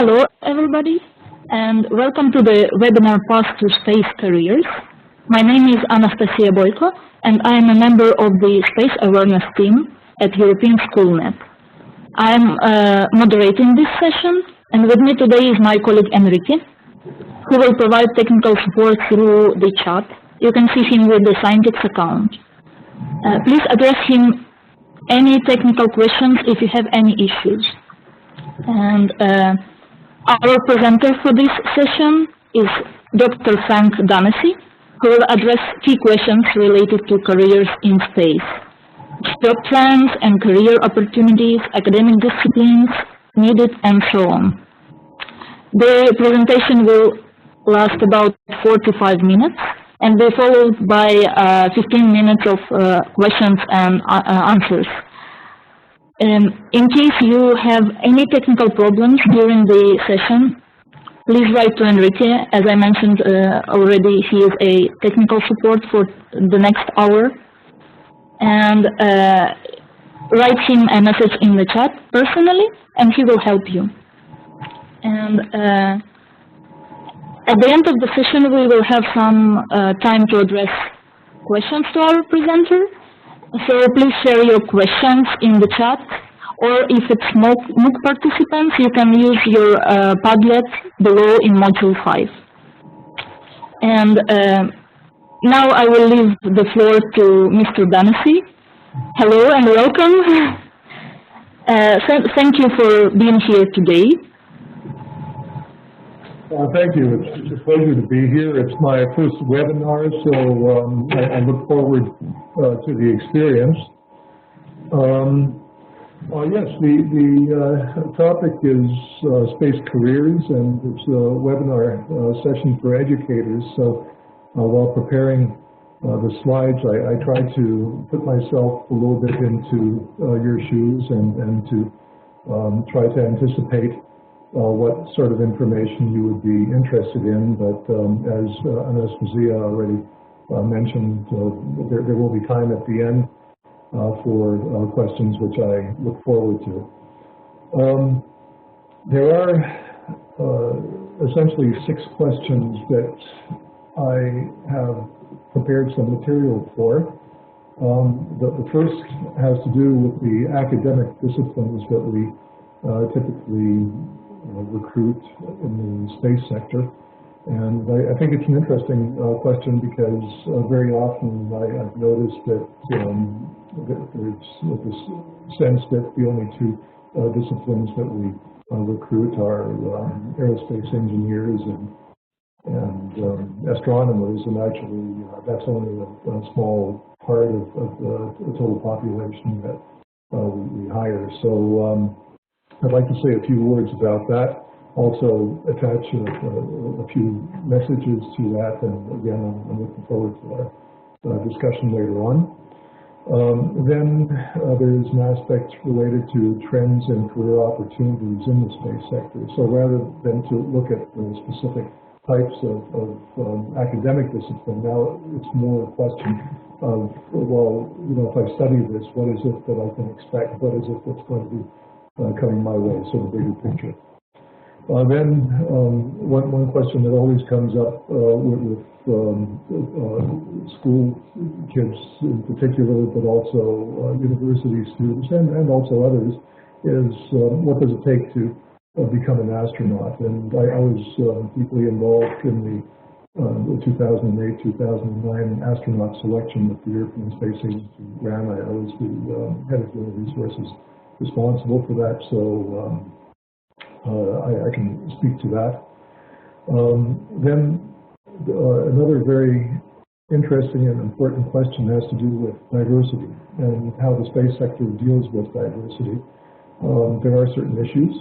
Hello, everybody, and welcome to the webinar Path to Space Careers. My name is Anastasia Boyko, and I am a member of the Space Awareness team at European SchoolNet. I am moderating this session, and with me today is my colleague Enrique, who will provide technical support through the chat. You can see him with the Scientix account. Please address him any technical questions if you have any issues. And our presenter for this session is Dr. Frank Danesy, who will address key questions related to careers in space, job plans and career opportunities, academic disciplines needed, and so on. The presentation will last about 4 to 5 minutes and be followed by 15 minutes of questions and answers. In case you have any technical problems during the session, please write to Enrique. As I mentioned already, he is a technical support for the next hour. And write him a message in the chat personally, and he will help you. And at the end of the session, we will have some time to address questions to our presenter. So please share your questions in the chat, or if it's MOOC participants, you can use your Padlet below in Module 5. And now I will leave the floor to Mr. Danesy. Hello and welcome. Thank you for being here today. Thank you. It's a pleasure to be here. It's my first webinar, so I look forward to the experience. Yes, the topic is space careers, and it's a webinar session for educators. So while preparing the slides, I try to put myself a little bit into your shoes and to try to anticipate what sort of information you would be interested in, but as Anastasia already mentioned, there will be time at the end for questions, which I look forward to. There are essentially 6 questions that I have prepared some material for. The first has to do with the academic disciplines that we typically recruit in the space sector. And I think it's an interesting question because very often I've noticed that there's this sense that the only 2 disciplines that we recruit are aerospace engineers and astronomers, and actually that's only a small part of the total population that we hire. So I'd like to say a few words about that, also attach a few messages to that, and again, I'm looking forward to our discussion later on. Then there's an aspect related to trends and career opportunities in the space sector. So rather than to look at the specific types of academic discipline, now it's more a question of, well, if I study this, what is it that I can expect? What is it that's going to be coming my way, so the bigger picture. Then one question that always comes up with school kids in particular, but also university students and also others, is what does it take to become an astronaut? And I was deeply involved in the 2008-2009 astronaut selection that the European Space Agency ran. I was the head of human resources responsible for that, so I can speak to that. Then another very interesting and important question has to do with diversity and how the space sector deals with diversity. There are certain issues,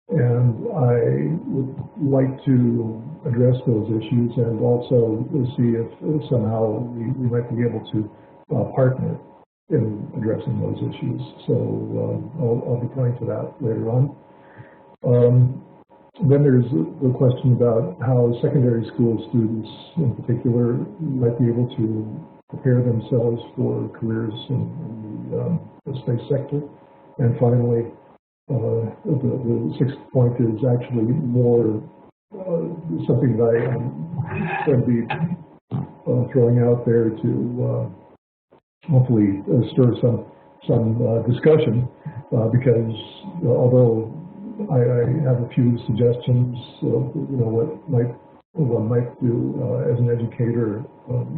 and I would like to address those issues and also see if somehow we might be able to partner in addressing those issues. So I'll be coming to that later on. Then there's the question about how secondary school students in particular might be able to prepare themselves for careers in the space sector. And finally, the sixth point is actually more something that I am going to be throwing out there to hopefully stir some discussion, because although I have a few suggestions, what one might do as an educator.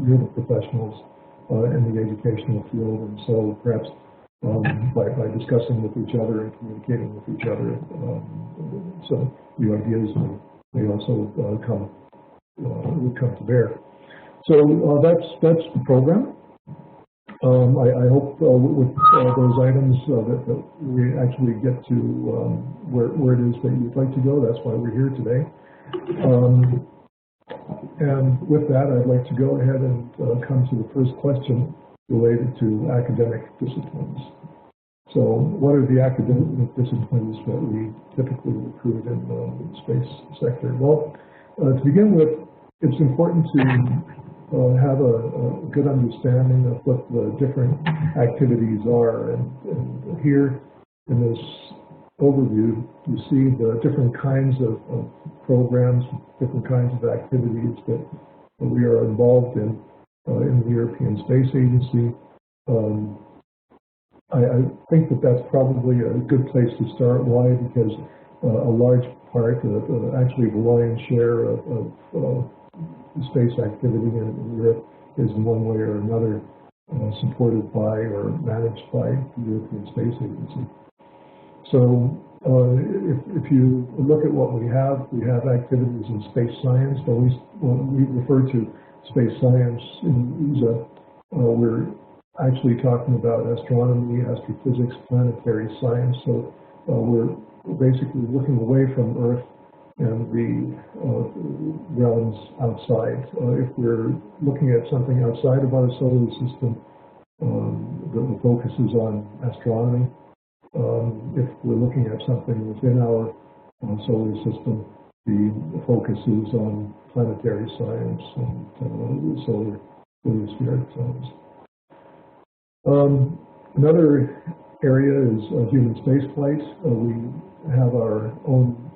You're the professionals in the educational field, and so perhaps by discussing with each other and communicating with each other, some new ideas may also would come to bear. So that's the program. I hope with those items that we actually get to where it is that you'd like to go. That's why we're here today. And with that, I'd like to go ahead and come to the first question related to academic disciplines. So what are the academic disciplines that we typically recruit in the space sector? Well, to begin with, it's important to have a good understanding of what the different activities are. And here in this overview, you see the different kinds of programs, different kinds of activities that we are involved in the European Space Agency. I think that that's probably a good place to start. Why? Because a large part, actually the lion's share of space activity in Europe is in one way or another supported by or managed by the European Space Agency. So if you look at what we have activities in space science. When we refer to space science in ESA, we're actually talking about astronomy, astrophysics, planetary science. So we're basically looking away from Earth and the realms outside. If we're looking at something outside of our solar system, the focus is on astronomy. If we're looking at something within our solar system, the focus is on planetary science and solar spirit science. Another area is human spaceflight. We have our own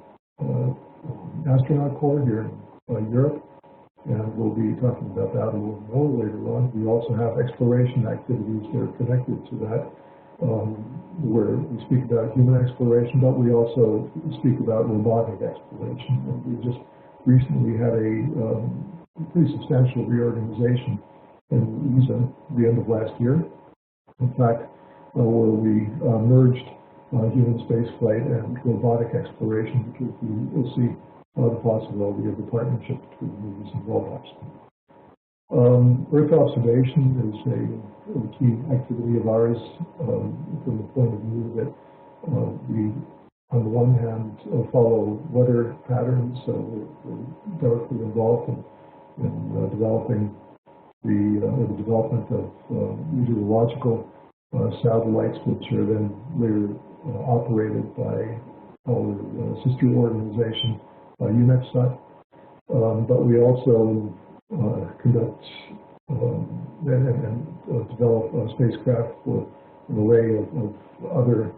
astronaut corps here in Europe, and we'll be talking about that a little more later on. We also have exploration activities that are connected to that, where we speak about human exploration, but we also speak about robotic exploration. And we just recently had a pretty substantial reorganization in ESA the end of last year. In fact, where we merged human spaceflight and robotic exploration, because we will see the possibility of a partnership between humans and robots. Earth observation is a key activity of ours from the point of view that we, on the one hand, follow weather patterns. So we're directly involved in developing the development of meteorological satellites, which are then later operated by our sister organization, UNETSAT. But we also conduct and develop spacecraft for an array of other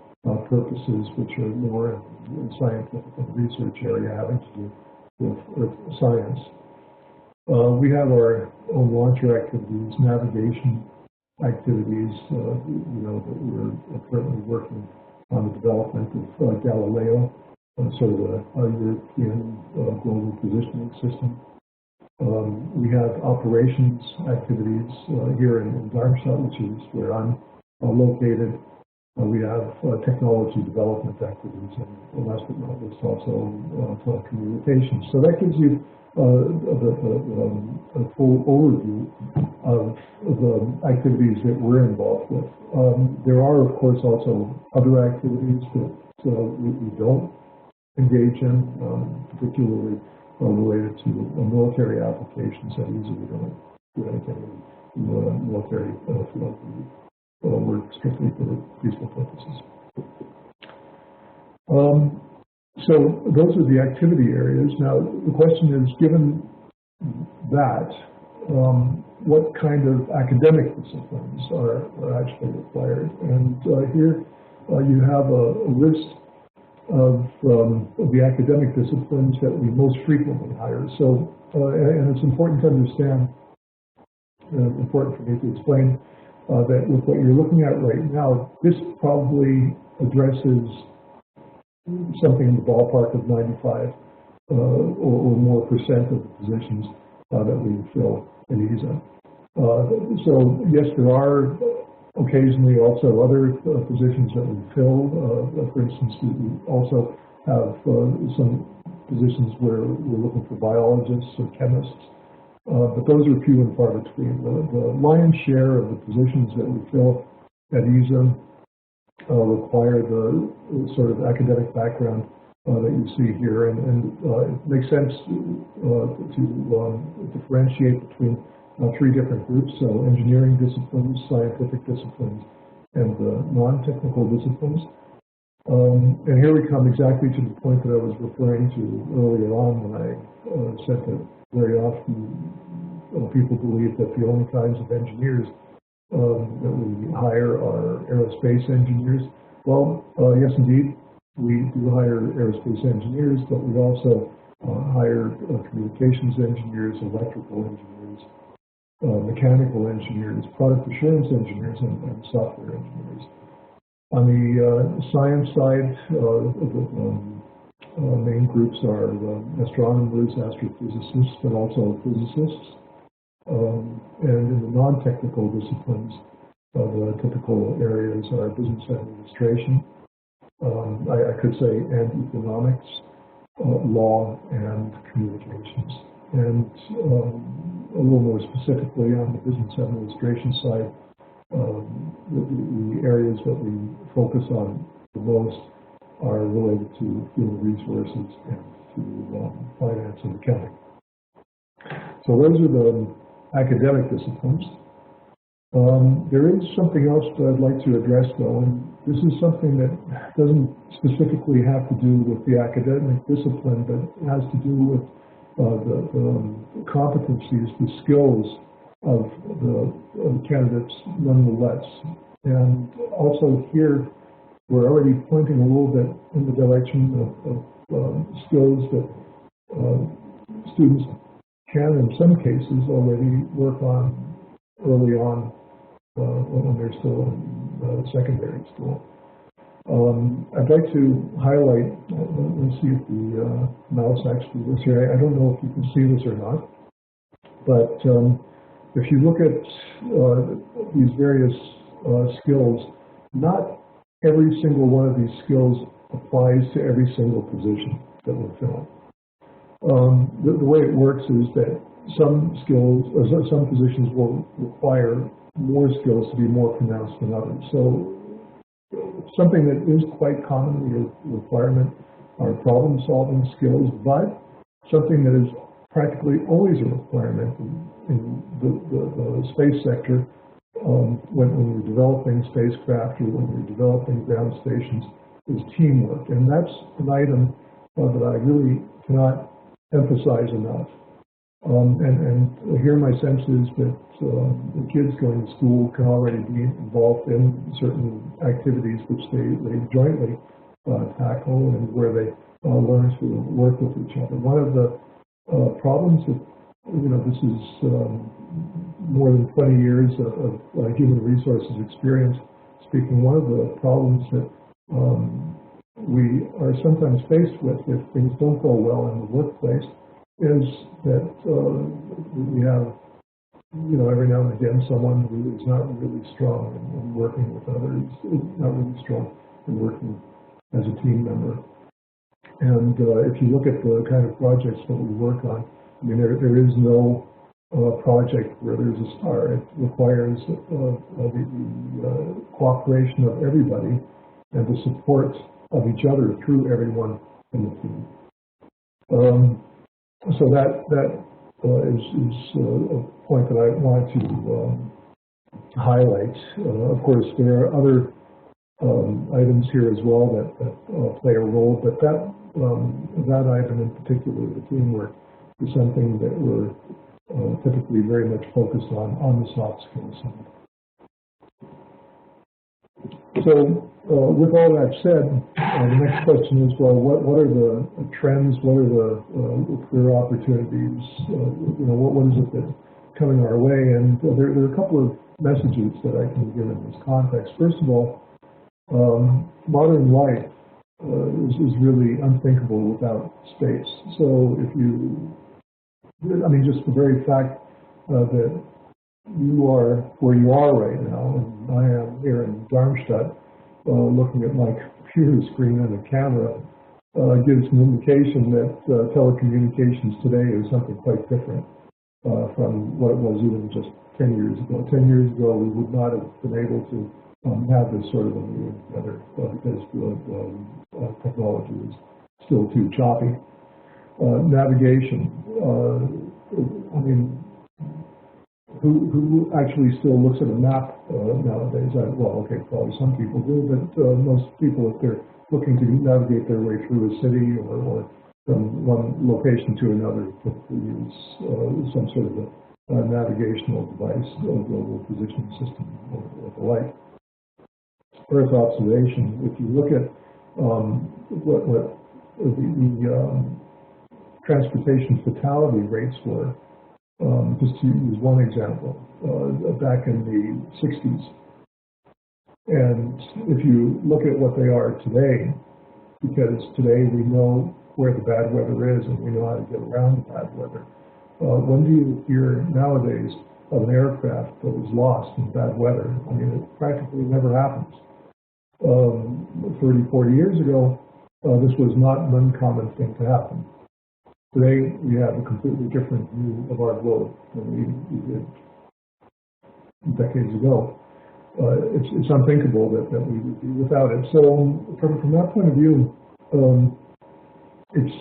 purposes, which are more in scientific and research area having to do with Earth science. We have our own launcher activities, navigation activities. That we're currently working on the development of Galileo, sort of a European global positioning system. We have operations activities here in Darmstadt, which is where I'm located. We have technology development activities, and last but not least, also telecommunications. So that gives you a full overview of the activities that we're involved with. There are, of course, also other activities that we don't engage in, particularly related to military applications. That usually we don't do anything in the military field. We work strictly for peaceful purposes. So those are the activity areas. Now the question is, given that, what kind of academic disciplines are actually required? And here you have a list the academic disciplines that we most frequently hire. So, and it's important to understand, important for me to explain, that with what you're looking at right now, this probably addresses something in the ballpark of 95 or more percent of the positions that we fill at ESA. So yes, there are occasionally also other positions that we fill. For instance, we also have some positions where we're looking for biologists or chemists, but those are few and far between. The lion's share of the positions that we fill at ESA require the sort of academic background that you see here, and it makes sense to differentiate between three different groups: so engineering disciplines, scientific disciplines, and non-technical disciplines. And here we come exactly to the point that I was referring to earlier on when I said that very often people believe that the only kinds of engineers that we hire are aerospace engineers. Well, yes, indeed, we do hire aerospace engineers, but we also hire communications engineers, electrical engineers, mechanical engineers, product assurance engineers, and software engineers. On the science side, the main groups are astronomers, astrophysicists, but also physicists. And in the non-technical disciplines, the typical areas are business administration, I could say, and economics, law, and communications. And a little more specifically on the business administration side, the areas that we focus on the most are related to human resources and to finance and accounting. So those are the academic disciplines. There is something else that I'd like to address, though, and this is something that doesn't specifically have to do with the academic discipline, but has to do with the competencies, the skills of the candidates nonetheless. And also here, we're already pointing a little bit in the direction of skills that students can, in some cases, already work on early on when they're still in secondary school. I'd like to highlight, let's see if the mouse actually works here. I don't know if you can see this or not, but if you look at these various skills, not every single one of these skills applies to every single position that we're filling. The way it works is that some skills, or some positions will require more skills to be more pronounced than others. So something that is quite commonly a requirement are problem-solving skills, but something that is practically always a requirement in the space sector when we're developing spacecraft or when we're developing ground stations is teamwork. And that's an item that I really cannot emphasize enough. And here my sense is that the kids going to school can already be involved in certain activities which they jointly tackle and where they learn to work with each other. One of the problems that, this is more than 20 years of human resources experience speaking, one of the problems that we are sometimes faced with if things don't go well in the workplace is that we have, every now and again someone who is not really strong in working with others, not really strong in working as a team member. And if you look at the kind of projects that we work on, I mean, there is no project where there's a star. It requires the cooperation of everybody and the support of each other through everyone in the team. So that is a point that I wanted to highlight. Of course, there are other items here as well that play a role, but that item in particular, the teamwork, is something that we're typically very much focused on the soft skills side. So with all that said, the next question is, well, what are the trends? What are the career opportunities? What is it that's coming our way? And there are a couple of messages that I can give in this context. First of all, modern life is really unthinkable without space. So just the very fact that you are where you are right now, and I am here in Darmstadt, looking at my computer screen and a camera, gives an indication that telecommunications today is something quite different from what it was even just 10 years ago. 10 years ago, we would not have been able to have this sort of a meeting together because the technology is still too choppy. Navigation. Who actually still looks at a map nowadays? Probably some people do, but most people, if they're looking to navigate their way through a city or from one location to another, typically use some sort of a navigational device, a global positioning system, or the like. Earth observation. If you look at what the transportation fatality rates were, just to use one example, back in the 60s. And if you look at what they are today, because today we know where the bad weather is and we know how to get around the bad weather. When do you hear nowadays of an aircraft that was lost in bad weather? It practically never happens. 30, 40 years ago, this was not an uncommon thing to happen. Today, we have a completely different view of our globe than we did decades ago. It's unthinkable that we would be without it. So from that point of view, it's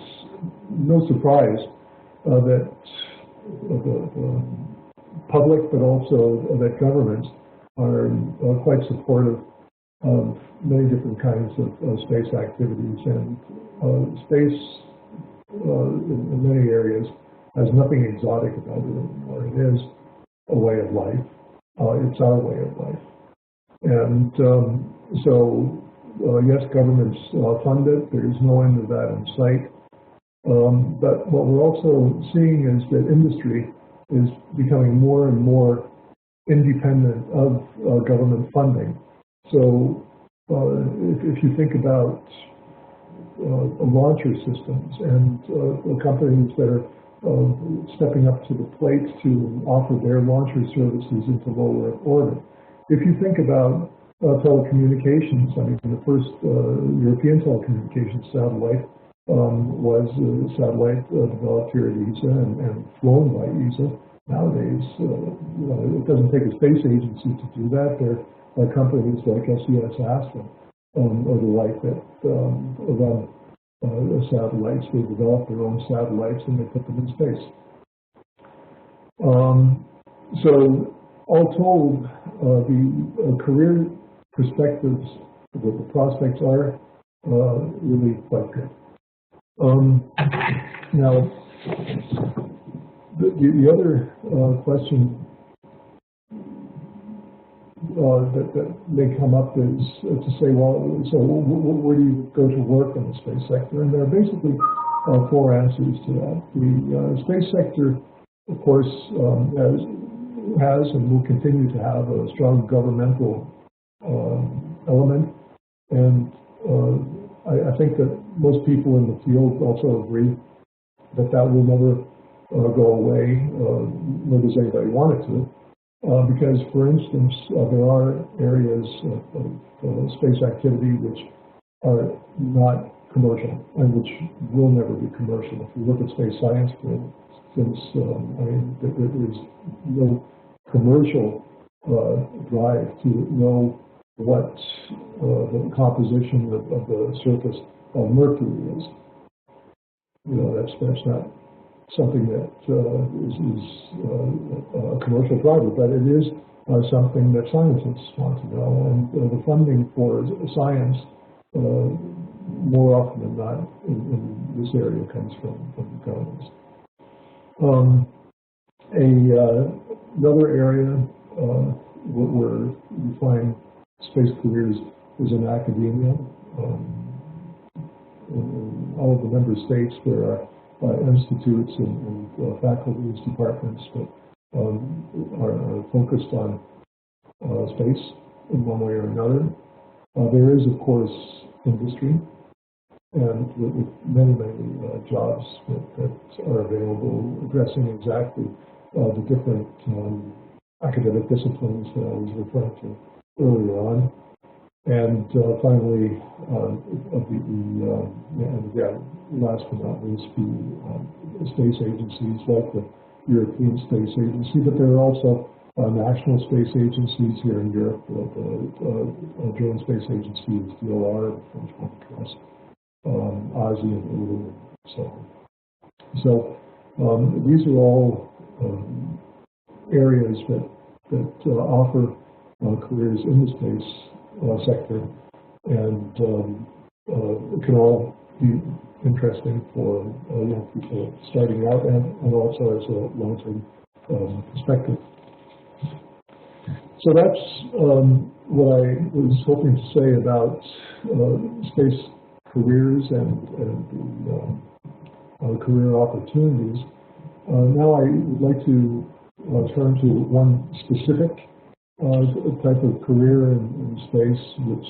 no surprise that the public, but also that governments are quite supportive of many different kinds of space activities, and space in many areas has nothing exotic about it anymore. It is a way of life. It's our way of life. And yes, governments fund it. There's no end of that in sight. But what we're also seeing is that industry is becoming more and more independent of government funding. So if you think about launcher systems and companies that are stepping up to the plate to offer their launcher services into low Earth orbit. If you think about telecommunications, the first European telecommunications satellite was a satellite developed here at ESA and flown by ESA. Nowadays, it doesn't take a space agency to do that. There are companies like SES Astra or the like that run satellites. They develop their own satellites and they put them in space. So all told, the career perspectives, the prospects are really quite good. Now, the other question that may come up is to say, well, so where do you go to work in the space sector? And there are basically four answers to that. The space sector, of course, has and will continue to have a strong governmental element. And I think that most people in the field also agree that that will never go away, nor does anybody want it to. Because, for instance, there are areas of space activity which are not commercial and which will never be commercial. If you look at space science, for instance, there's no commercial drive to know what the composition of the surface of Mercury is. That's not something that is a commercial driver, but it is something that scientists want to know. And the funding for science, more often than not, in this area comes from governments. Another area where you find space careers is in academia. In all of the member states, there are institutes and faculties, departments that are focused on space in one way or another. There is, of course, industry, and with many jobs that are available, addressing exactly the different academic disciplines that I was referring to earlier on. And finally, last but not least, the space agencies like the European Space Agency, but there are also national space agencies here in Europe. The German Space Agency is DLR, the French one is OSI and ULU, and so on. So these are all areas that offer careers in the space sector, and it can all be interesting for young people starting out and also as a long-term perspective. So that's what I was hoping to say about space careers and the career opportunities. Now I would like to turn to one specific type of career in space, which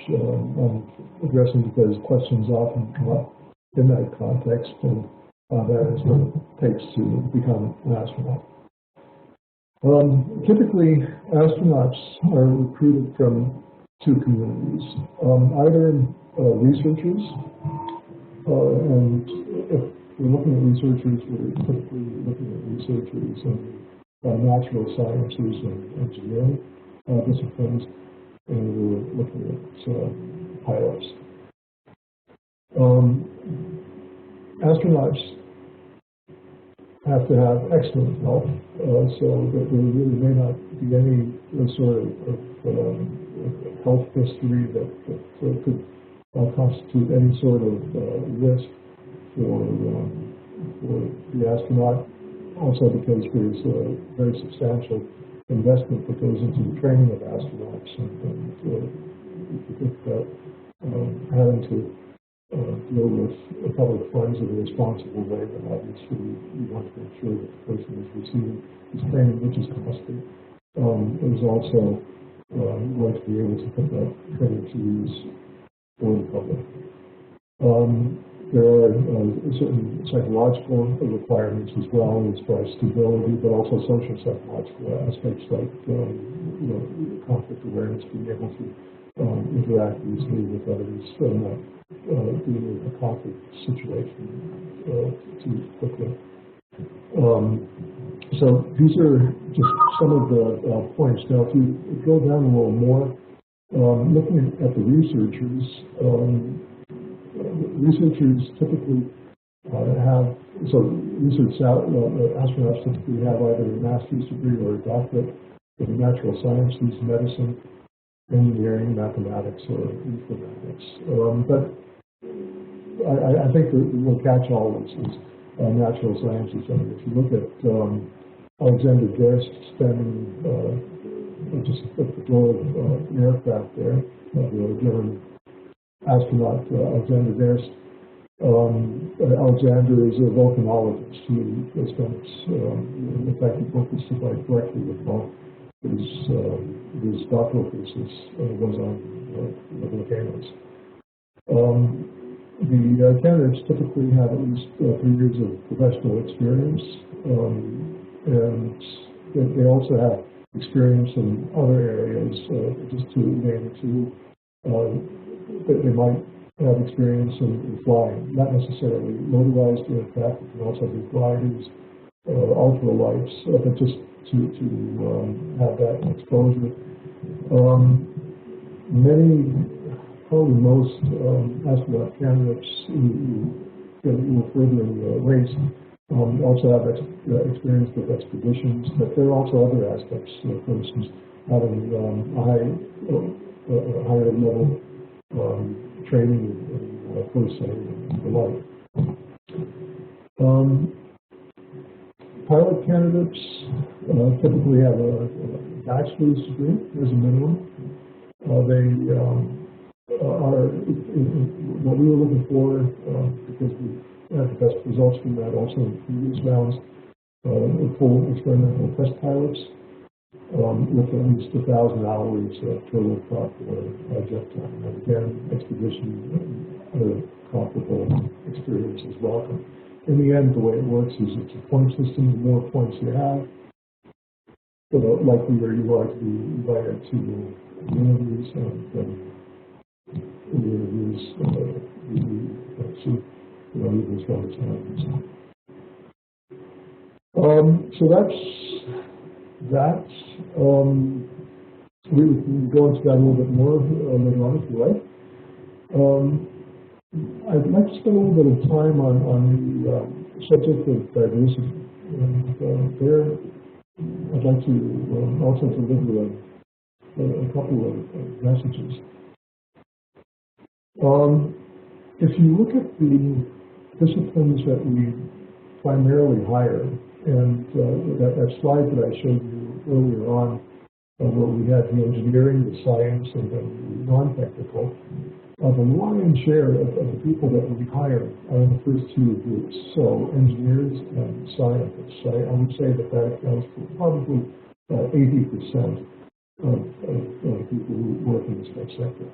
I'm addressing because questions often come up in that context, and that is what it takes to become an astronaut. Typically, astronauts are recruited from two communities, either researchers, and if we're looking at researchers, we're typically looking at researchers in natural sciences and engineering disciplines, and we're looking at pilots. Astronauts have to have excellent health, so that there really may not be any sort of health history that could constitute any sort of risk for the astronaut. Also, because there's a very substantial investment that goes into the training of astronauts, and if you think about having to deal with public funds in a responsible way, then obviously you want to make sure that the person is receiving his training, which is costly, is also going to be able to put that training to use for the public. There are certain psychological requirements as well, as far as stability, but also social psychological aspects like conflict awareness, being able to interact easily with others, not being in a conflict situation too quickly. So these are just some of the points. Now, if you go down a little more, looking at the researchers, researchers typically astronauts typically have either a master's degree or a doctorate in natural sciences, medicine, engineering, mathematics, or informatics. But I think the real catch-all is natural sciences. I mean, if you look at Alexander Gerst standing just at the door of an aircraft there, the German astronaut Alexander Gerst. Alexander is a volcanologist who spent, in fact, he focused quite directly with both. His doctoral thesis was on volcanoes. The candidates typically have at least 3 years of professional experience, and they also have experience in other areas, just to name a few. They might have experience in flying, not necessarily motorized aircraft. It can also be gliders, ultralights, but just to have that exposure. Probably most astronaut candidates who get a little further in the race also have experience with expeditions, but there are also other aspects, for instance, having a higher level training in first aid and the like. Pilot candidates typically have a bachelor's degree as a minimum. what we were looking for, because we had the best results from that also in previous rounds, full experimental test pilots with at least 1,000 hours of total crop or jet time. And again, expedition, comparable experience is welcome. In the end, the way it works is it's a point system. The more points you have, the likelier you are to be invited to the interviews, and in the interviews, you see as well as happens. So that's we can go into that a little bit more later on if you like. I'd like to spend a little bit of time on the subject of diversity, and there I'd like to also deliver a couple of messages. If you look at the disciplines that we primarily hire, and that slide that I showed you earlier on, where we had the engineering, the science, and then the non-technical, the lion's share of the people that we hire are in the first two groups, so engineers and scientists. I would say that accounts for probably 80% of people who work in the space sector.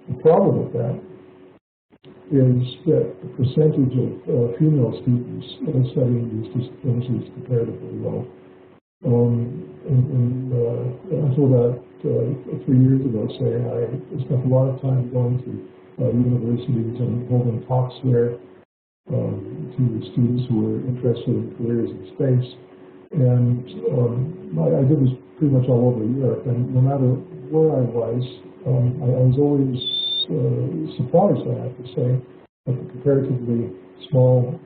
The problem with that is that the percentage of female students studying these disciplines is comparatively low. Until about 3 years ago, say, I spent a lot of time going to universities and holding talks there to students who were interested in careers in space. And I did this pretty much all over Europe, and no matter where I was always surprised, I have to say, at the comparatively small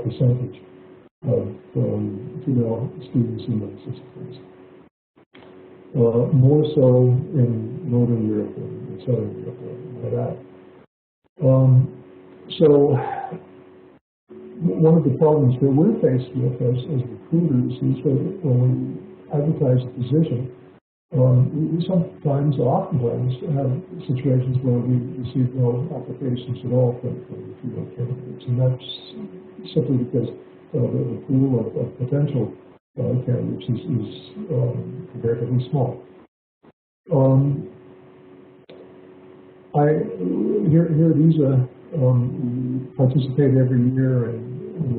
percentage of female students in those disciplines. More so in Northern Europe and Southern Europe and like that. So one of the problems that we're faced with as recruiters is that when we advertise a position, we oftentimes have situations where we receive no applications at all from the female candidates, and that's simply because the pool of potential candidates is comparatively small. Here at ESA, we participate every year in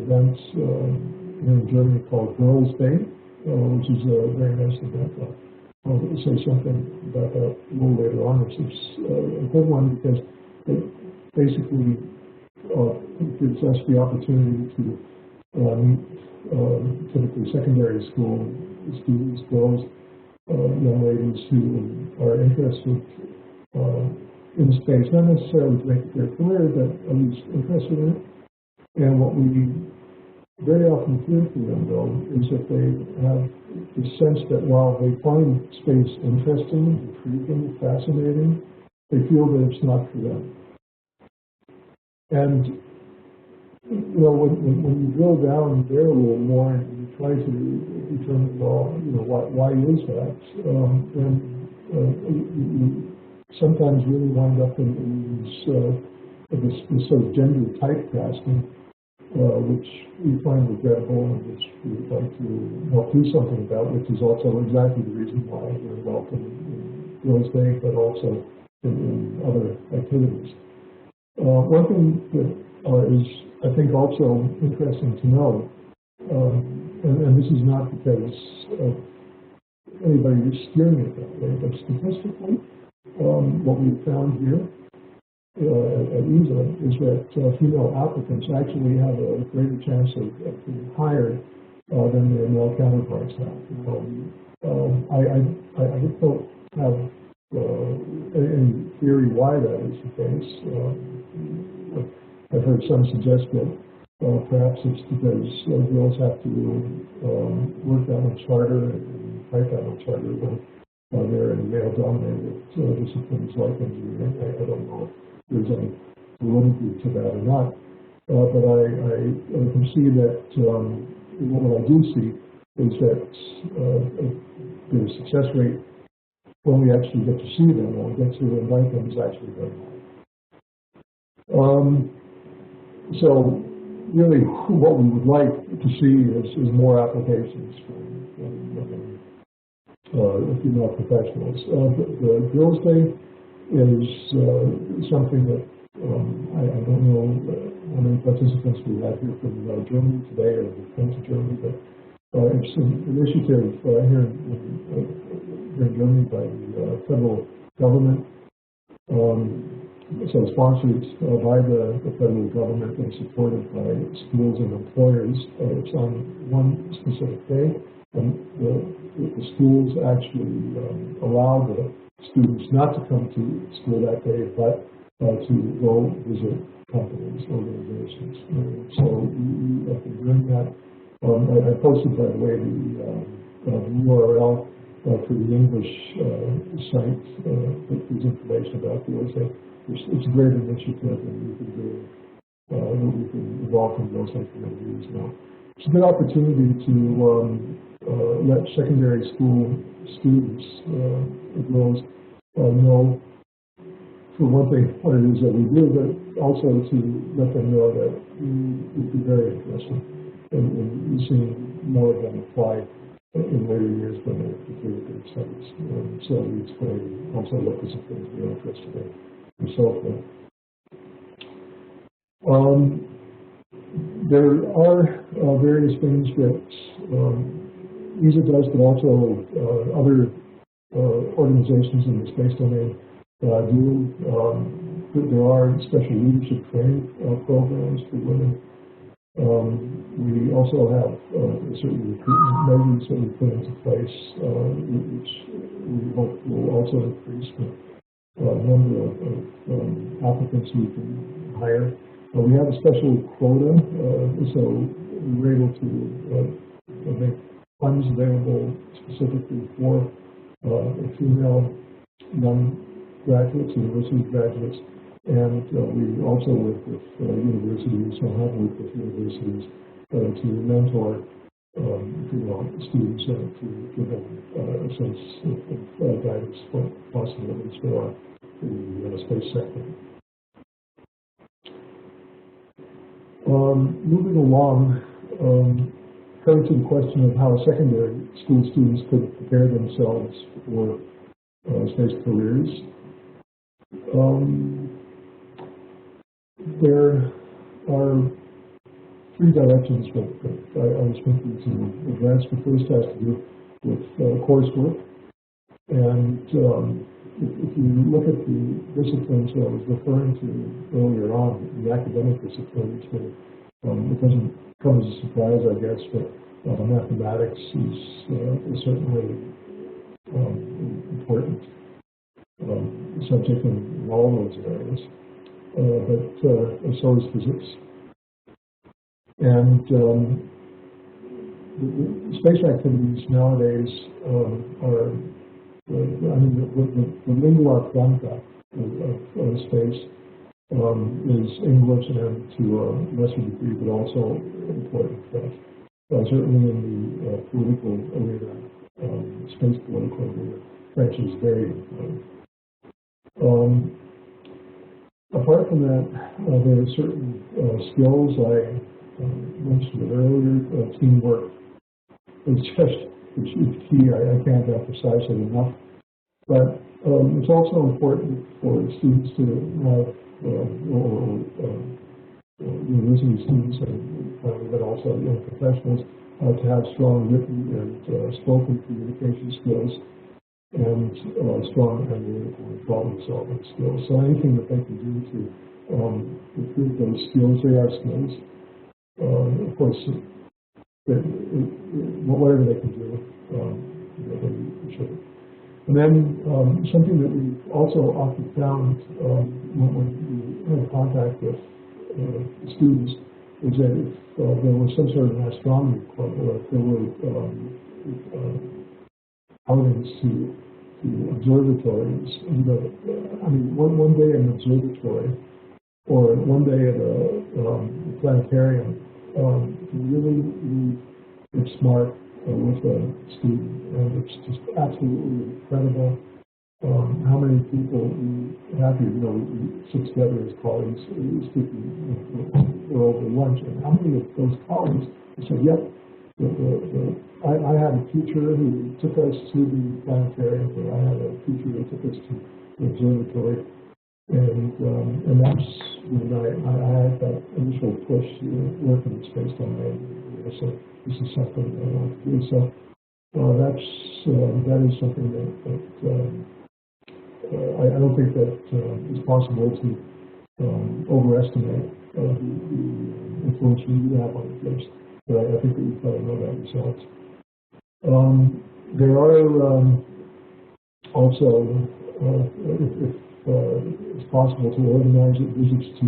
events here in Germany called Girls' Day, which is a very nice event. I'll say something about that a little later on. It's a good one because it basically gives us the opportunity to meet typically secondary school students, girls, young ladies who are interested in space, not necessarily to make it their career, but at least interested in it. And what we very often hear from them, though, is that they have the sense that while they find space interesting, intriguing, fascinating, they feel that it's not for them. And when you drill down there a little more and you try to determine, well, why is that? Then you sometimes really wind up in this sort of gender typecasting, which we find regrettable and which we would like to help do something about, which is also exactly the reason why we're welcome in Girls' Day, but also in other activities. One thing that is, I think, also interesting to know, and this is not because of anybody who's steering it that way, but statistically, what we've found here at ESA is that female applicants actually have a greater chance of being hired than their male counterparts have. I don't have any theory why that is the case. I've heard some suggest that perhaps it's because girls have to work that much harder and fight that much harder when they're in male-dominated disciplines like engineering. I don't know if there's any validity to that or not, but I can see that what I do see is that their success rate when we actually get to see them, when we get to invite them, is actually very high. So really what we would like to see is more applications from female professionals. The Girls' Day is something that I don't know how many participants we have here from Germany today or the friends of Germany, but it's an initiative here in Germany by the federal government. So sponsored by the federal government and supported by schools and employers. It's on one specific day, and the schools actually allow the students not to come to school that day, but to go visit companies, organizations. So we have been doing that. I posted, by the way, the URL for the English site that gives information about the USA. It's a great initiative, and we've been involved in those things for many years now. It's a good opportunity to let secondary school students, girls, know, for one thing, what it is that we do, but also to let them know that we'd be very interested in seeing more of them apply in later years when they're completed their studies. So we explain also what disciplines we're interested in and so forth. There are various things that ESA does, but also other organizations in the space domain do. There are special leadership training programs for women. We also have certain recruitment measures that we put into place, which we hope will also increase the number of applicants we can hire. We have a special quota, so we're able to make funds available specifically for female young graduates, university graduates, and we also work with universities, or have worked with universities to mentor female students and to give them a sense of guidance for possibilities for the space sector. Moving along, coming to the question of how secondary school students could prepare themselves for space careers. There are three directions that I was thinking to address. The first has to do with coursework. And if you look at the disciplines that I was referring to earlier on, the academic disciplines, it doesn't come as a surprise, I guess, but mathematics is certainly important subject in all those areas, but so is physics. And the space activities nowadays are, the lingua franca of space is English, and to a lesser degree, but also important French. Certainly in the political arena, space political arena, French is very important. Apart from that, there are certain skills I mentioned earlier. Teamwork is just key. I can't emphasize it enough. But it's also important for students to have, university students and but also young professionals to have strong written and spoken communication skills and strong analytical and problem-solving skills. So anything that they can do to improve those skills, they are skills. Of course, whatever they can do, they should. And then something that we've also often found when we have contact with students is that if there was some sort of an astronomy club, or if there were outings to observatories, and one day in an observatory or one day at a planetarium can really leave its mark with a student, and it's just absolutely incredible. How many people we have here, we sit together as colleagues, speaking over lunch, and how many of those colleagues said, yep, I had a teacher who took us to the planetarium, or I had a teacher who took us to the observatory, and that's when I had that initial push to work in the space domain. So this is something I want to do. So that is something that I don't think that it's possible to overestimate the influence we have on the kids, but I think that you've got to know that yourselves. There are also, if it's possible, to organize visits to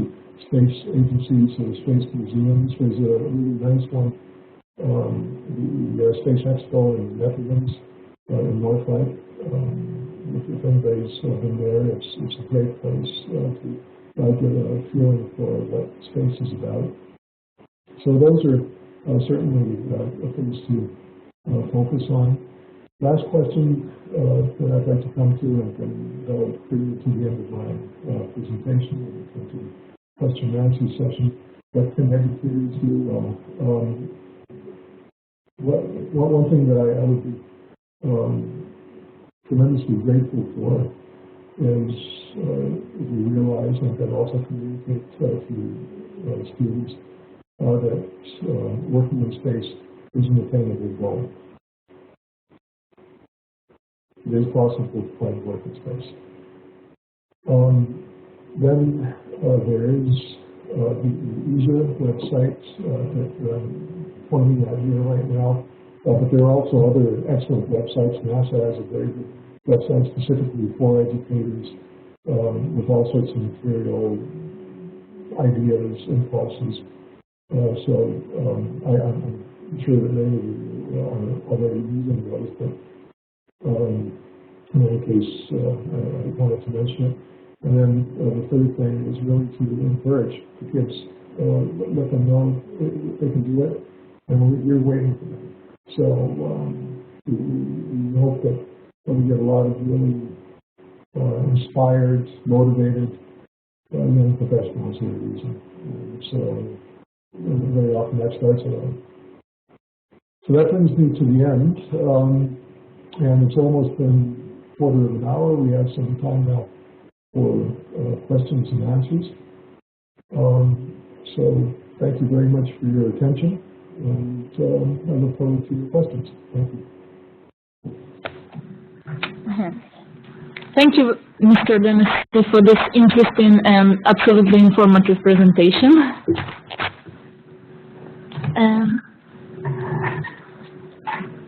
space agencies or space museums. There's a really nice one, the Space Expo in the Netherlands in Northlight. If anybody's been there, it's a great place to get a feeling for what space is about. So those are certainly things to focus on. Last question that I'd like to come to, and then bring you to the end of my presentation, and we'll come to the question and answer session. What can educators do? One thing that I would be tremendously grateful for is if you realize and then also communicate to students that working in space is an attainable goal. It is possible to find work in space. Then there is the ESA website that I'm pointing at here right now. But there are also other excellent websites. NASA has a very good website specifically for educators with all sorts of material, ideas, impulses. So I'm sure that many of you are already using those, but in any case, I wanted to mention it. And then the third thing is really to encourage the kids, let them know they can do it, and we're waiting for them. So we hope that we get a lot of really inspired, motivated young professionals who are using. So very often that starts alone. So that brings me to the end, and it's almost been a quarter of an hour. We have some time now for questions and answers. So thank you very much for your attention. And I look forward to your questions. Thank you. Thank you, Mr. Danesy, for this interesting and absolutely informative presentation.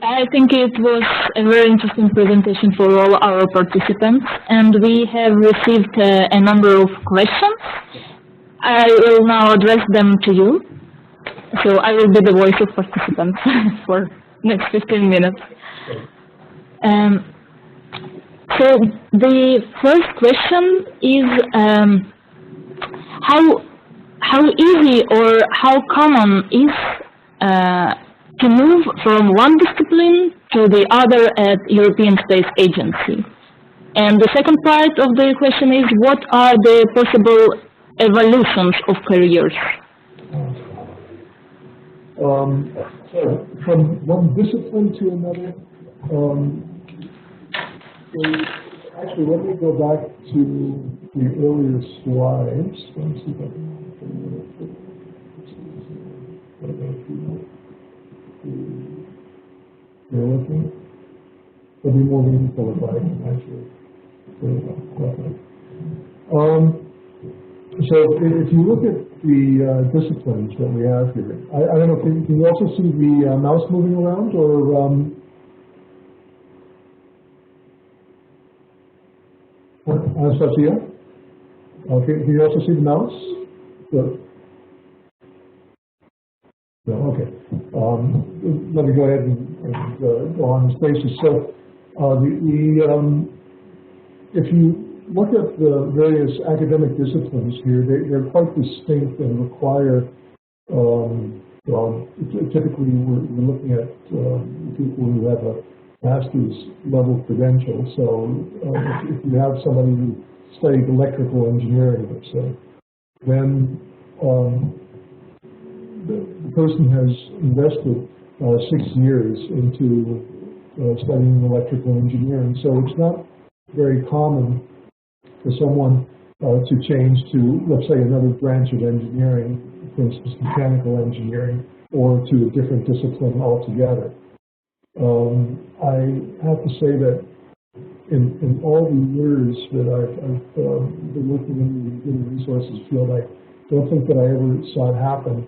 I think it was a very interesting presentation for all our participants, and we have received a number of questions. I will now address them to you. So I will be the voice of participants for next 15 minutes. So the first question is how easy or how common is to move from one discipline to the other at European Space Agency? And the second part of the question is, what are the possible evolutions of careers? So from one discipline to another, actually, let me go back to the earlier slides. Let me see if I can. Bear with me. It'll be more meaningful if I can actually. There we go. Okay. So if you look at the disciplines that we have here, I don't know, can you also see the mouse moving around, or Anastasia? Okay, can you also see the mouse? Good. No, okay. Let me go ahead and go on the spaces. So if you look at the various academic disciplines here, they're quite distinct and require Typically, we're looking at people who have a master's level credential. So if you have somebody who studied electrical engineering, let's say, then the person has invested 6 years into studying electrical engineering. So it's not very common for someone to change to, let's say, another branch of engineering, for instance, mechanical engineering, or to a different discipline altogether. I have to say that in all the years that I've been working in the human resources field, I don't think that I ever saw it happen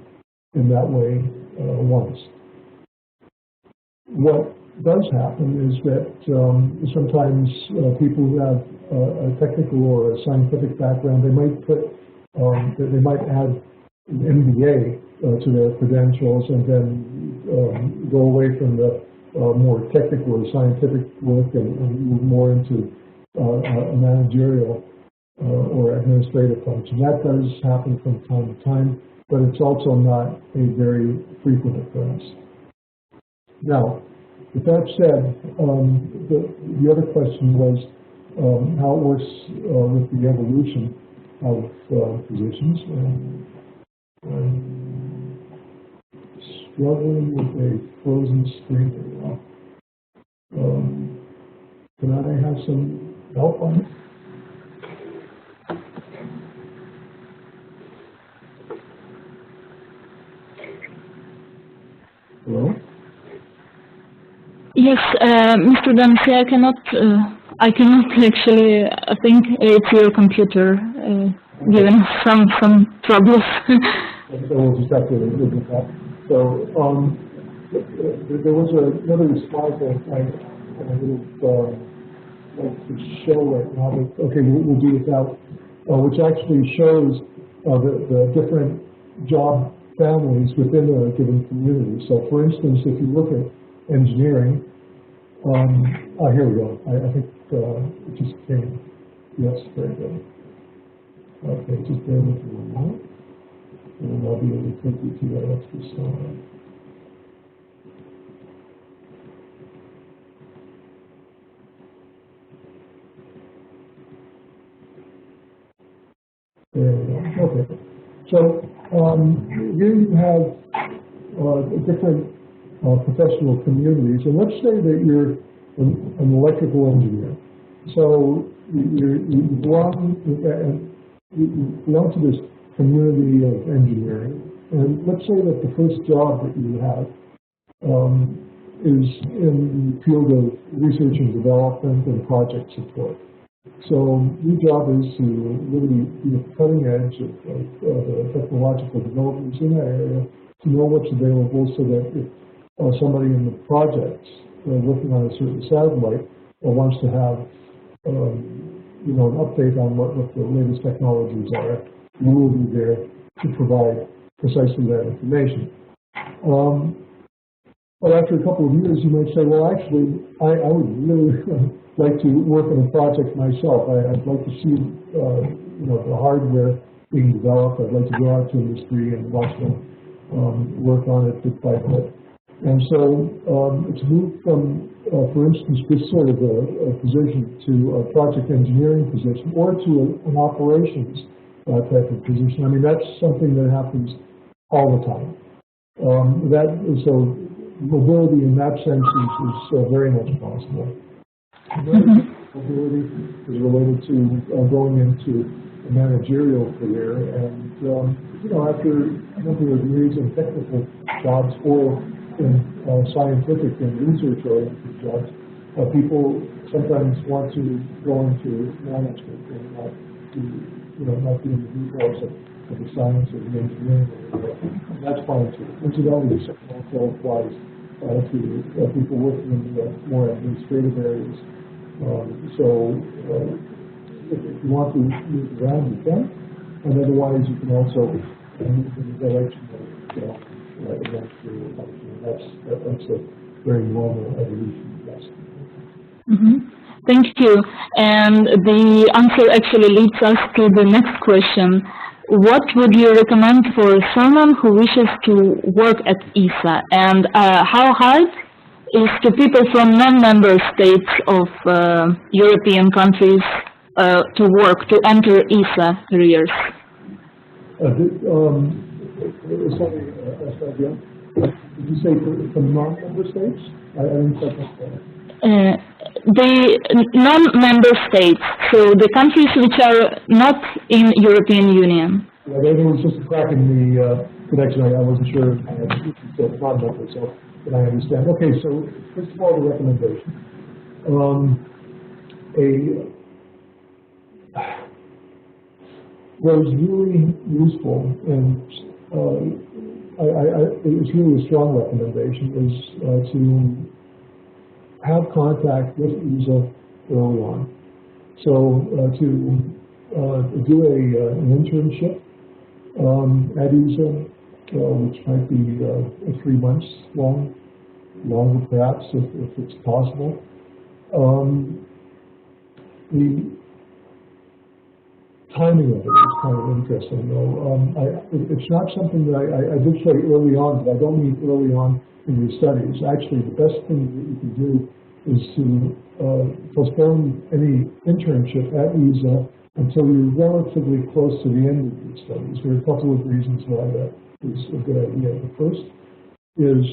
in that way once. What does happen is that sometimes people who have a technical or a scientific background, they might add an MBA to their credentials and then go away from the more technical or scientific work and move more into a managerial or administrative function. That does happen from time to time, but it's also not a very frequent occurrence. Now, with that said, the other question was how it works with the evolution of positions. I'm struggling with a frozen screen right now. Can I have some help on it? Hello? Yes, Mr. Danesy, I cannot actually, I think it's your computer giving some troubles. So we'll just have to look at that. So there was another slide that I would like to show right now. But, okay, we'll do without, which actually shows the different job families within a given community. So, for instance, if you look at engineering, here we go. I think it just came. Yes, very good. Okay, just bear with me 1 moment. And then I'll be able to take you to that extra slide. There we go. Okay. So here you have different professional communities, and let's say that you're an electrical engineer. So you belong to this community of engineering, and let's say that the first job that you have is in the field of research and development and project support. So your job is to really be at the cutting edge of the technological developments in that area, to know what's available so that if somebody in the project working on a certain satellite wants to have an update on what the latest technologies are, you will be there to provide precisely that information. But after a couple of years, you might say, well, actually, I would really like to work on a project myself. I'd like to see, the hardware being developed. I'd like to go out to industry and watch them work on it bit by bit. And so it's moved from, for instance, this sort of a position to a project engineering position, or to an operations type of position. I mean, that's something that happens all the time. So mobility in that sense is very much possible. Mobility is related to going into a managerial career, and after a number of years in technical jobs or in scientific and research-oriented jobs, people sometimes want to go into management and not be in the details of the science or the engineering area. And that's fine too. Incidentally, this also applies to people working in the more administrative areas. So if you want to move around, you can, and otherwise you can also move in the direction of eventually function. That's a very normal evolution, yes. Mm-hmm. Thank you. And the answer actually leads us to the next question. what would you recommend for someone who wishes to work at ESA, and how hard is to people from non-member states of European countries to work, to enter ESA careers? Sorry, did you say from non-member states? I didn't quite understand. The non-member states, so the countries which are not in European Union. Yeah, there was just a crack in the connection. I wasn't sure if you said non-member, so then I understand. Okay, so first of all, the recommendation. What is really useful, and it's really a strong recommendation, is to have contact with ESA early on. So to do an internship at ESA, which might be 3 months long, longer perhaps if it's possible. The timing of it is kind of interesting, though. It's not something that I did say early on, but I don't mean early on in your studies. Actually, the best thing that you can do is to postpone any internship at ESA until you're relatively close to the end of your studies. There are a couple of reasons why that is a good idea. The first is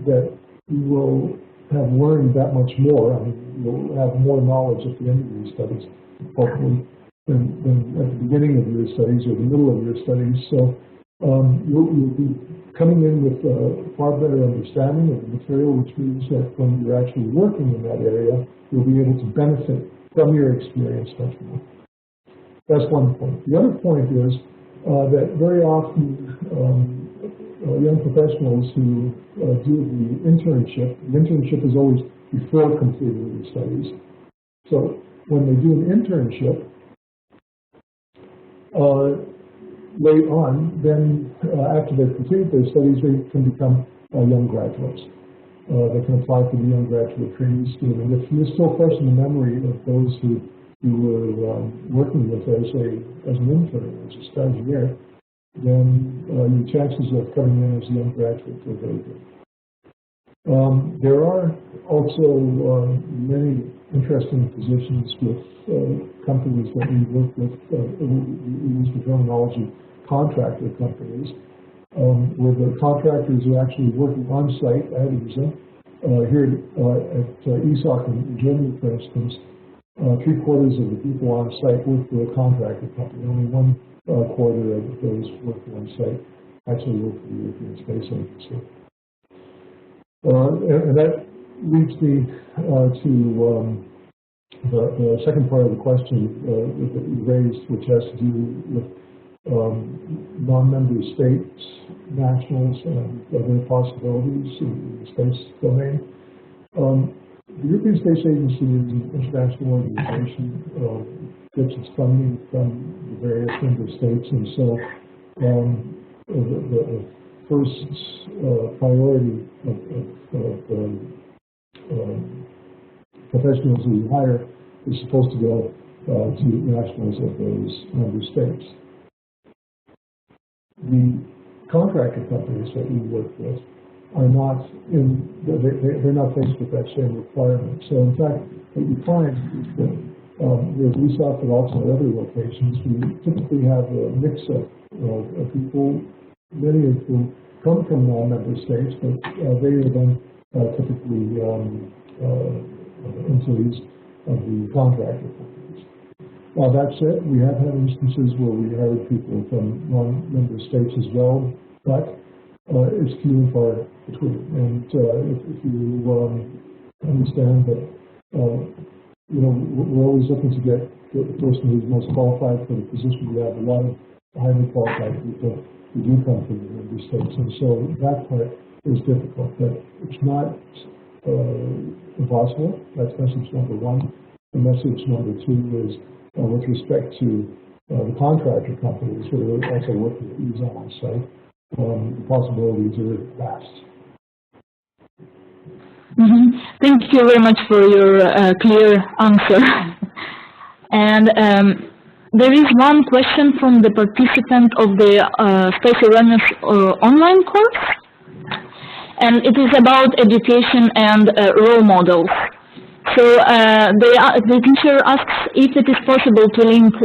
that you will have learned that much more. I mean, you'll have more knowledge at the end of your studies, hopefully, than at the beginning of your studies or the middle of your studies. So you'll be coming in with a far better understanding of the material, which means that when you're actually working in that area, you'll be able to benefit from your experience much more. That's one point. The other point is that very often young professionals who do the internship is always before completing their studies. So when they do an internship, later on, then after they've completed their studies, they can become young graduates. They can apply for the young graduate training scheme. And if you're still fresh in the memory of those who you were working with as an intern, as a stagiaire, then your chances of coming in as a young graduate are very good. There are also many interesting positions with companies that we work with. We use the terminology contractor companies, where the contractors are actually working on site at ESA. Here at ESOC in Germany, for instance, 3/4 of the people on site work for a contractor company. Only 1/4 of those working on site actually work for the European Space Agency. And that leads me to the second part of the question that you raised, which has to do with non-member states, nationals, and other possibilities in the space domain. The European Space Agency is an international organization, gets its funding from the various member states, and so the first priority of professionals who you hire is supposed to go to nationals of those member states. The contractor companies that we work with are not they're not faced with that same requirement. So in fact, what you find is that with ESOP but also at other locations, we typically have a mix of people, many of whom come from non-member states, but they are then typically employees of the contractor companies. That said, we have had instances where we hired people from non-member states as well, but it's few and far between. And if you understand that, we're always looking to get the person who's most qualified for the position. We have a lot of highly qualified people who do come from the member states, and so that part is difficult. But it's not impossible. That's message number one. And message number two is with respect to the contractor companies who are also working at ESA on site. The possibilities are vast. Thank you very much for your clear answer. And there is one question from the participant of the Space Awareness online course, and it is about education and role models. So the teacher asks if it is possible to link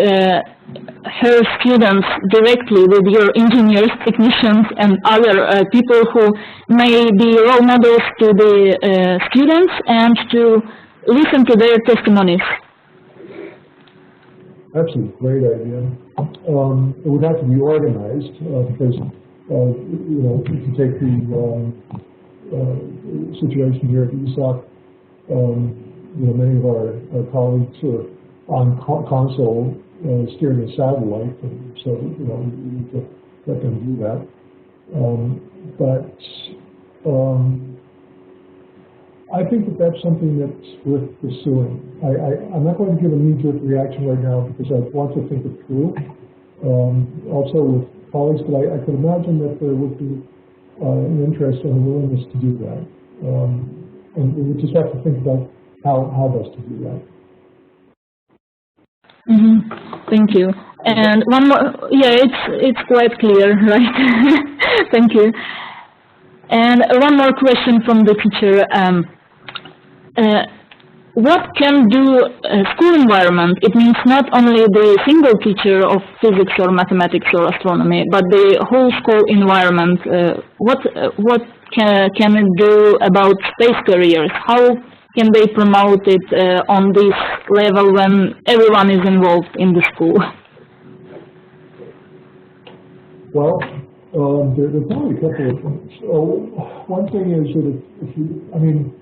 her students directly with your engineers, technicians, and other people who may be role models to the students, and to listen to their testimonies. That's a great idea. It would have to be organized because, you know, if you take the situation here at ESOC, you know, many of our colleagues are on console steering a satellite, and so, you know, we need to let them do that. I think that that's something that's worth pursuing. I'm not going to give a knee-jerk reaction right now because I want to think it through, also with colleagues, but I could imagine that there would be an interest and a willingness to do that. And we would just have to think about how best to do that. Thank you. And one more, yeah, it's quite clear, right? Thank you. And one more question from the teacher. What can do a school environment? It means not only the single teacher of physics or mathematics or astronomy, but the whole school environment. What can it do about space careers? How can they promote it on this level when everyone is involved in the school? Well, there's probably a couple of things. One thing is that if you, I mean,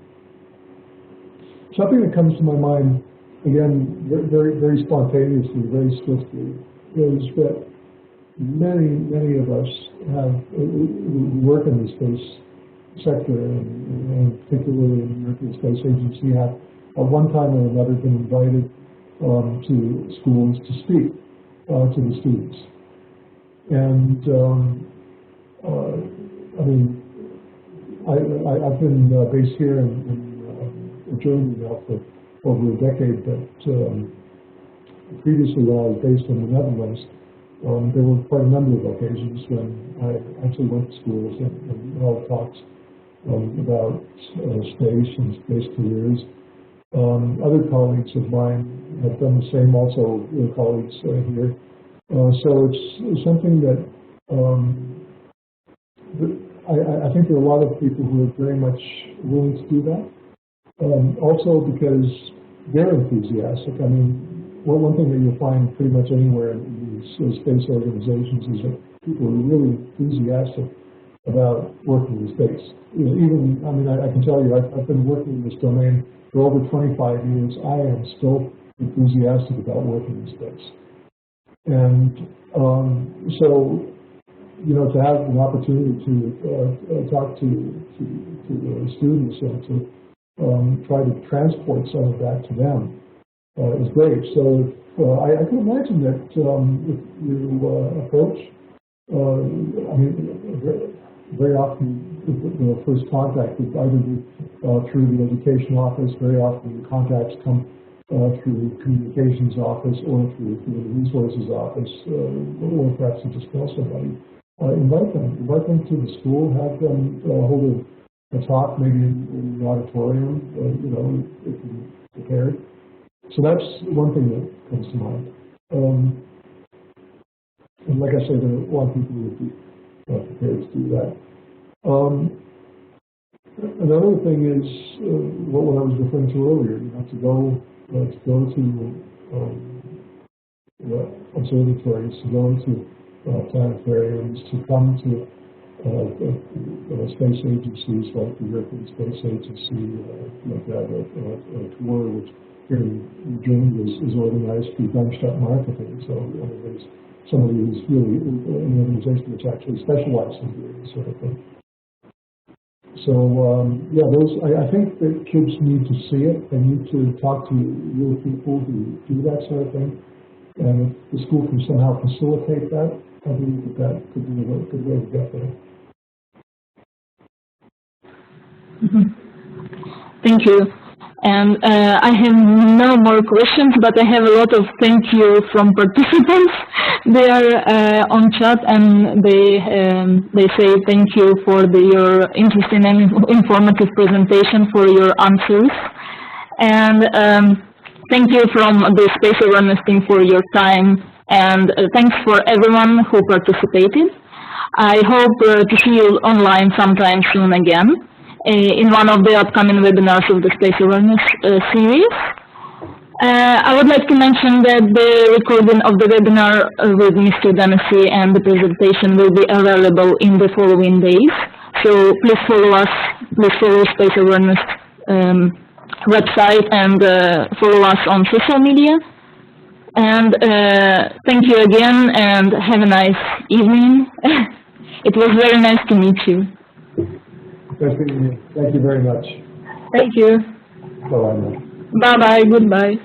something that comes to my mind, again, very spontaneously, very swiftly, is that many of us who work in the space sector, and particularly in the European Space Agency, have at one time or another been invited to schools to speak to the students. And I mean, I've been based here in Germany now for over a decade, but previously when I was based in the Netherlands, there were quite a number of occasions when I actually went to schools and held talks about space and space careers. Other colleagues of mine have done the same, also colleagues here. So it's something that I think there are a lot of people who are very much willing to do that. Also because they're enthusiastic. I mean, one thing that you'll find pretty much anywhere in these space organizations is that people are really enthusiastic about working in space. You know, even, I mean, I can tell you, I've been working in this domain for over 25 years. I am still enthusiastic about working in space. And so, you know, to have an opportunity to talk to the students and to try to transport some of that to them is great. So I can imagine that if you approach, I mean, very often the first contact is either through the education office. Very often the contacts come through the communications office or through the resources office, or perhaps you just know somebody. Invite them to the school, have them hold a talk maybe in the auditorium, you know, if you're prepared. So that's one thing that comes to mind. And like I said, there are a lot of people who would be prepared to do that. Another thing is what I was referring to earlier, you know, to go to observatories, to go to planetariums, to come to space agencies like the European Space Agency, like that, a tour which here in Germany is organized through Darmstadt Marketing. So there's somebody who's really an organization which actually specializes in doing this sort of thing. So yeah, I think that kids need to see it. They need to talk to real people who do that sort of thing. And if the school can somehow facilitate that, I believe that could be a good way to get there. Thank you. And I have no more questions, but I have a lot of thank you from participants. They are on chat, and they say thank you for your interesting and informative presentation, for your answers. And thank you from the Space Awareness team for your time, and thanks for everyone who participated. I hope to see you online sometime soon again in one of the upcoming webinars of the Space Awareness series. I would like to mention that the recording of the webinar with Mr. Danesy and the presentation will be available in the following days. So please follow us, please follow Space Awareness website, and follow us on social media. And thank you again, and have a nice evening. It was very nice to meet you. Nice meeting you. Thank you very much. Thank you. Bye-bye. Bye-bye. Goodbye.